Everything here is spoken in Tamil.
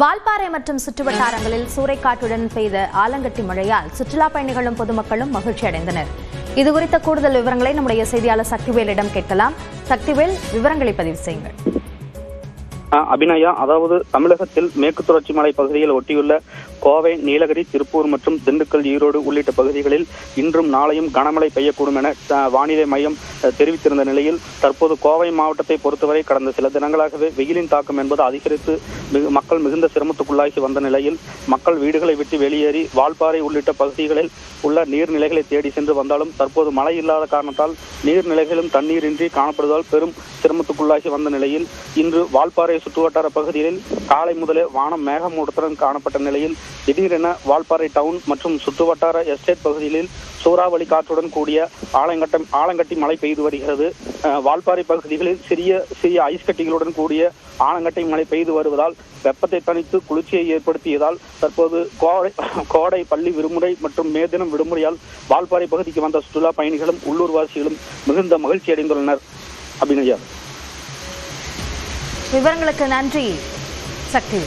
வால்பாறை மற்றும் சுற்றுவட்டாரங்களில் சூறைக்காற்றுடன் பெய்த ஆலங்கட்டி மழையால் சுற்றுலா பயணிகளும் பொதுமக்களும் மகிழ்ச்சி அடைந்தனர். இதுகுறித்த கூடுதல் விவரங்களை நம்முடைய செய்தியாளர் சக்திவேலிடம் கேட்கலாம். சக்திவேல், விவரங்களை பதிவு செய்யுங்கள். அபிநயா, அதாவது தமிழகத்தில் மேற்கு தொடர்ச்சி மலை பகுதியில் ஒட்டியுள்ள கோவை, நீலகிரி, திருப்பூர் மற்றும் திண்டுக்கல், ஈரோடு உள்ளிட்ட பகுதிகளில் இன்றும் நாளையும் கனமழை பெய்யக்கூடும் என வானிலை மையம் தெரிவித்திருந்த நிலையில் தற்போது கோவை மாவட்டத்தை பொறுத்தவரை கடந்த சில தினங்களாகவே வெயிலின் தாக்கம் என்பது அதிகரித்து மக்கள் மிகுந்த சிரமத்துக்குள்ளாகி வந்த நிலையில் மக்கள் வீடுகளை விட்டு வெளியேறி வால்பாறை உள்ளிட்ட பகுதிகளில் உள்ள நீர்நிலைகளை தேடி சென்று வந்தாலும் தற்போது மழை இல்லாத காரணத்தால் நீர்நிலைகளும் தண்ணீரின்றி காணப்படுவதால் பெரும் சிரமத்துக்குள்ளாகி வந்த நிலையில் இன்று வால்பாறை சுற்றுவட்டார பகுதிகளில் காலை முதலே வானம் மேகமூட்டத்துடன் காணப்பட்ட நிலையில் திடீரென வால்பாறை டவுன் மற்றும் சுற்றுவட்டார எஸ்டேட் பகுதிகளில் சூறாவளி காற்றுடன் கூடிய ஆலங்கட்டி மழை பெய்து வருகிறது. வால்பாறை பகுதிகளில் சிறிய ஐஸ் கட்டிகளுடன் கூடிய ஆலங்கட்டி மழை பெய்து வருவதால் வெப்பத்தை தணித்து குளிர்ச்சியை ஏற்படுத்தியதால் தற்போது கோடை பள்ளி விடுமுறை மற்றும் மே தினம் விடுமுறையால் வால்பாறை பகுதிக்கு வந்த சுற்றுலா பயணிகளும் உள்ளூர்வாசிகளும் மிகுந்த மகிழ்ச்சி அடைந்துள்ளனர். அபிநயா, விவரங்களுக்கு நன்றி சக்தி.